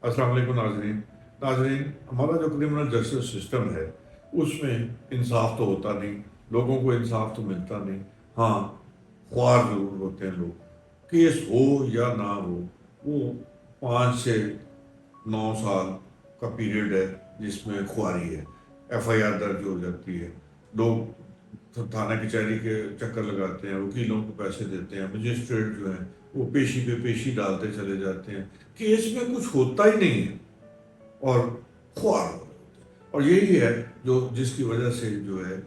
अस्सलाम वालेकुम नाजरीन। नाजरीन, हमारा जो क्रिमिनल जस्टिस सिस्टम है उसमें इंसाफ तो होता नहीं, लोगों को इंसाफ तो मिलता नहीं। हाँ, ख्वार ज़रूर होते हैं लोग। केस हो या ना हो, वो 5 से 9 साल का पीरियड है जिसमें खुआरी है, एफआईआर दर्ज हो जाती है। लोग थाना कचहरी के चक्कर लगाते हैं, वकीलों को पैसे देते हैं, मजिस्ट्रेट जो हैं वो पेशी पे पेशी डालते चले जाते हैं, केस में कुछ होता ही नहीं है और खुआर हो रहे होते हैं। और यही है जो जिसकी वजह से जो है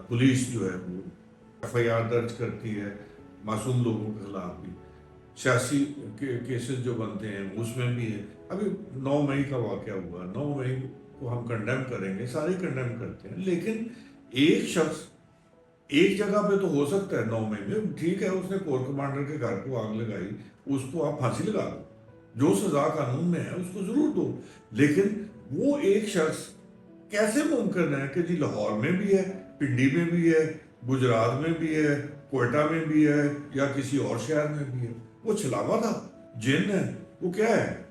पुलिस जो है वो एफआईआर दर्ज करती है मासूम लोगों के खिलाफ भी। सियासी केसेस जो बनते हैं उसमें भी है। अभी 9 मई का वाकया हुआ, 9 मई को हम कंडेम करेंगे, सारे कंडेम करते हैं, लेकिन एक शख्स एक जगह पे तो हो सकता है 9 मई में, ठीक है, उसने कोर कमांडर के घर को आग लगाई, उसको आप फांसी लगा दो, जो सजा कानून में है उसको जरूर दो। लेकिन वो एक शख्स कैसे मुमकिन है कि जी लाहौर में भी है, पिंडी में भी है, गुजरात में भी है, कोयटा में भी है, या किसी और शहर में भी है, वो छलावा था, जिन है, वो क्या है,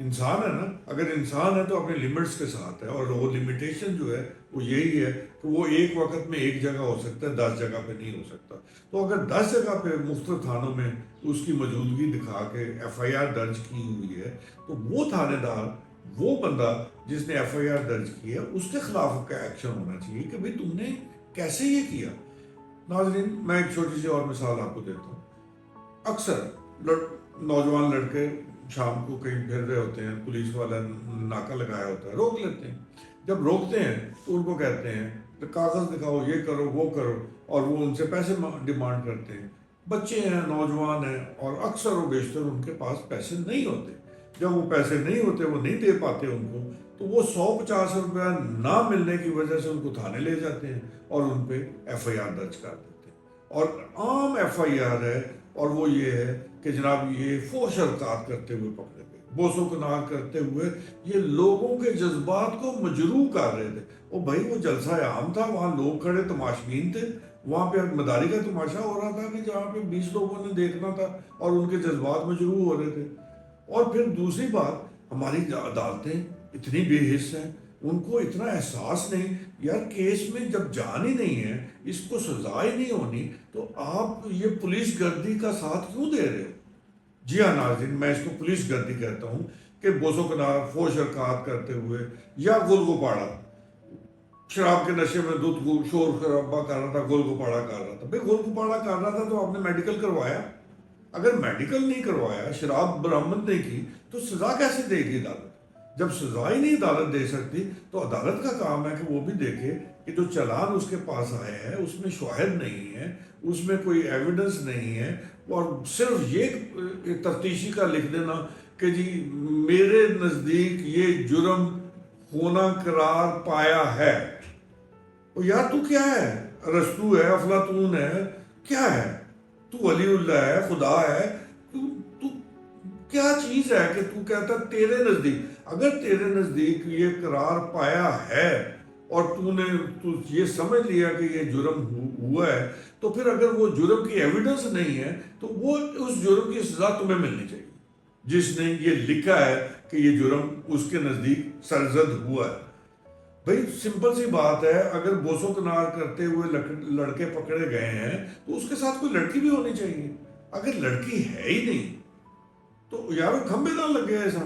इंसान है ना। अगर इंसान है तो अपने लिमिट्स के साथ है, और वो लिमिटेशन जो है वो यही है कि वो एक वक्त में एक जगह हो सकता है, 10 जगह पे नहीं हो सकता। तो अगर 10 जगह पे मुख्तलिफ थानों में उसकी मौजूदगी दिखा के एफआईआर दर्ज की हुई है, तो वो थानेदार, वो बंदा जिसने एफआईआर दर्ज की है, उसके खिलाफ का एक्शन होना चाहिए कि भाई तुमने कैसे ये किया। नाजरीन, मैं एक छोटी सी और मिसाल आपको देता हूँ। अक्सर नौजवान लड़के शाम को कहीं फिर रहे होते हैं, पुलिस वाला नाका लगाया होता है, रोक लेते हैं। जब रोकते हैं तो उनको कहते हैं तो कागज़ दिखाओ, ये करो वो करो, और वो उनसे पैसे डिमांड करते हैं। बच्चे हैं, नौजवान हैं, और अक्सर वो बेशतर उनके पास पैसे नहीं होते। जब वो पैसे नहीं होते, वो नहीं दे पाते उनको, तो वो 150 रुपया ना मिलने की वजह से उनको थाने ले जाते हैं और उन पर एफआईआर दर्ज कर देते हैं। और आम एफआईआर है, और वो ये है कि जनाब ये फोश हरकत करते हुए पकड़े गए, बोसो कनार करते हुए ये लोगों के जज्बात को मजरू कर रहे थे। ओ भाई, वो जलसा आम था, वहाँ लोग खड़े तमाशबीन थे, वहाँ पे मदारी का तमाशा हो रहा था कि जहाँ पे 20 लोगों ने देखना था, और उनके जज्बात मजरू हो रहे थे। और फिर दूसरी बात, हमारी अदालतें इतनी बेहिस हैं, उनको इतना एहसास नहीं, यार केस में जब जान ही नहीं है, इसको सजा ही नहीं होनी, तो आप ये पुलिस गर्दी का साथ क्यों दे रहे हो। जी हाँ नाज़रीन, मैं इसको पुलिस गर्दी कहता हूँ कि बोसो कनार, फोश हरकत करते हुए, या गुलगुपाड़ा, शराब के नशे में दूध को शोर शराबा कर रहा था, गुलगुपाड़ा कर रहा था। भाई गुलगुपाड़ा कर रहा था तो आपने मेडिकल करवाया? अगर मेडिकल नहीं करवाया, शराब बरामद नहीं की, तो सजा कैसे देगी अदालत? जब सजा ही नहीं अदालत दे सकती, तो अदालत का काम है कि वो भी देखे कि जो चालान उसके पास आए हैं उसमें शवाहिद नहीं है, उसमें कोई एविडेंस नहीं है, और सिर्फ ये तफ्तीशी का लिख देना कि जी मेरे नज़दीक ये जुर्म होना करार पाया है। ओ यार, तू क्या है? रस्तू है, अफलातून है, क्या है तू? वलीउल्लाह है, खुदा है, तू तू क्या चीज है कि तू कहता तेरे नजदीक? अगर तेरे नजदीक ये करार पाया है और तू ये समझ लिया कि ये जुर्म हुआ है, तो फिर अगर वो जुर्म की एविडेंस नहीं है, तो वो उस जुर्म की सजा तुम्हें मिलनी चाहिए जिसने ये लिखा है कि ये जुर्म उसके नजदीक सरजद हुआ है। भाई सिंपल सी बात है, अगर बोसो कनार करते हुए लड़के पकड़े गए हैं, तो उसके साथ कोई लड़की भी होनी चाहिए। अगर लड़की है ही नहीं, तो यार वो खंबे ना लग गए ऐसा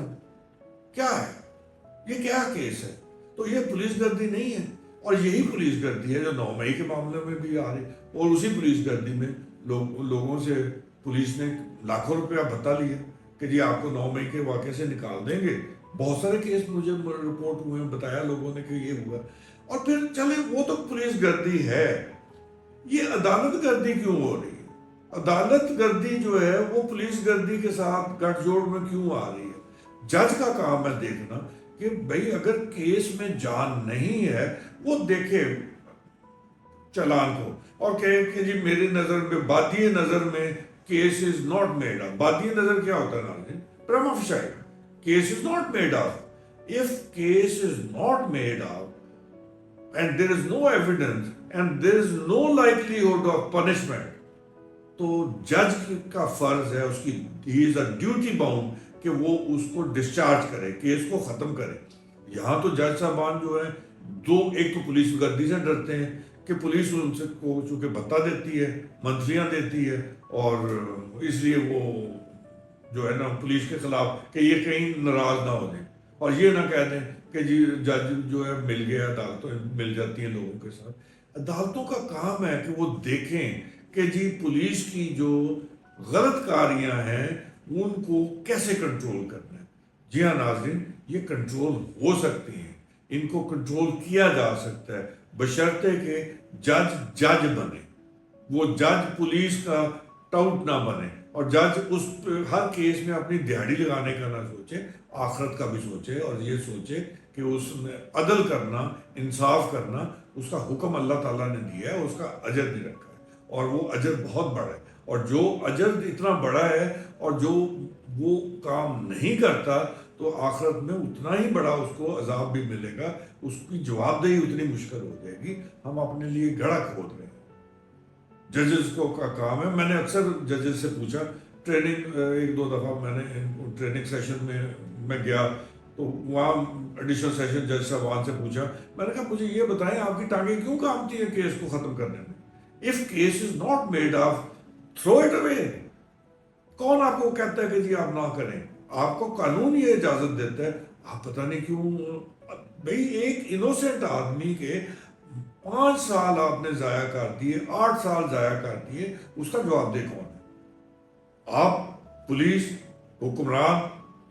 क्या है? ये क्या केस है? तो ये पुलिस गर्दी नहीं है, और यही पुलिस गर्दी है जो 9 मई के मामले में भी आ रही। और उसी पुलिस गर्दी में लोगों से पुलिस ने लाखों रुपया भत्ता लिया कि जी आपको 9 मई के वाक़े से निकाल देंगे। बहुत सारे केस मुझे रिपोर्ट हुए, बताया लोगों ने कि ये हुआ। और फिर चले, वो तो पुलिस गर्दी है, ये अदालत गर्दी क्यों हो रही है? अदालत गर्दी जो है वो पुलिस गर्दी के साथ गठजोड़ में क्यों आ रही है? जज का काम है देखना कि भाई अगर केस में जान नहीं है, वो देखे चालान को और कहे कि जी मेरी नजर में, बादिए नजर में case is not made off. बादिए नजर क्या होता है नाज़रीन? Prima facie case is not made off. If case is not made off and there is no evidence and there is no livelihood of punishment, तो जज का फर्ज है, उसकी ही इज अ ड्यूटी बाउंड कि کہ وہ اس کو ڈسچارج کرے، کیس کو ختم کرے۔ یہاں تو جج صاحبان جو ہیں ایک تو پولیس گردی سے ڈرتے ہیں کہ پولیس ان سے کو چونکہ بھتہ دیتی ہے، منتریاں دیتی ہے، اور اس لیے وہ جو ہے نا پولیس کے خلاف کہ یہ کہیں ناراض نہ ہو جائیں اور یہ نہ کہہ دیں کہ جی جج جو ہے مل گیا، عدالتوں مل جاتی ہیں لوگوں کے ساتھ۔ عدالتوں کا کام ہے کہ وہ دیکھیں کہ جی پولیس کی جو غلط کاریاں ہیں ان کو کیسے کنٹرول کرنا ہے۔ جی ہاں ناظرین، یہ کنٹرول ہو سکتی ہیں، ان کو کنٹرول کیا جا سکتا ہے بشرطے کہ جج بنے، وہ جج پولیس کا ٹاؤٹ نہ بنے، اور جج اس ہر کیس میں اپنی دہاڑی لگانے کا نہ سوچے، آخرت کا بھی سوچے، اور یہ سوچے کہ اس نے عدل کرنا، انصاف کرنا، اس کا حکم اللہ تعالیٰ نے دیا ہے، اس کا اجر بھی رکھا ہے، اور وہ اجر بہت بڑا ہے، اور جو اجر اتنا بڑا ہے اور جو وہ کام نہیں کرتا تو آخرت میں اتنا ہی بڑا اس کو عذاب بھی ملے گا، اس کی جواب دہی اتنی مشکل ہو جائے گی۔ ہم اپنے لیے گڑھا کھود رہے ہیں۔ ججز کو کا کام ہے، میں نے اکثر ججز سے پوچھا، ٹریننگ ایک دو دفعہ میں نے ٹریننگ سیشن میں گیا تو وہاں ایڈیشنل سیشن جج صاحبان سے پوچھا، میں نے کہا مجھے یہ بتائیں آپ کی ٹانگیں کیوں کامتی ہیں کیس کو ختم کرنے میں؟ If case is not made of, through it away. کون آپ کو کہتا ہے کہ جی آپ نہ کریں؟ آپ کو قانون یہ اجازت دیتا ہے، آپ پتہ نہیں کیوں بھئی ایک انوسنٹ آدمی کے 5 سال آپ نے ضائع کر دیے، 8 سال ضائع کر دیے، اس کا جواب دہ کون ہے؟ آپ، پولیس، حکمران،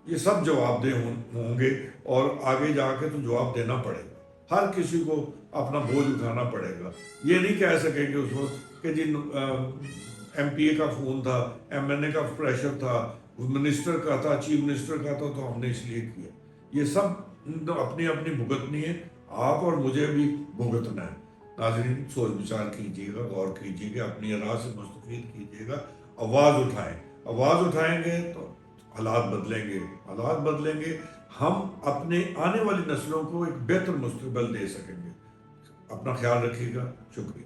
یہ سب جواب دہ ہوں گے، اور آگے جا کے تو جواب دینا پڑے گا، ہر کسی کو اپنا بوجھ اٹھانا پڑے گا۔ یہ نہیں کہہ سکیں کہ اس وقت کہ جی ایم پی اے کا فون تھا، ایم این اے کا پریشر تھا، منسٹر کا تھا، چیف منسٹر کا تھا، تو ہم نے اس لیے کیا۔ یہ سب اپنی اپنی بھگتنی ہے، آپ اور مجھے بھی بھگتنا ہے۔ ناظرین سوچ بچار کیجیے گا، غور کیجیے گا، اپنی راہ سے مستفید کیجیے گا، آواز اٹھائیں۔ آواز اٹھائیں گے تو حالات بدلیں گے، حالات بدلیں گے، ہم اپنے آنے والی نسلوں کو ایک بہتر مستقبل دے سکیں گے۔ اپنا خیال رکھیے گا، شکریہ۔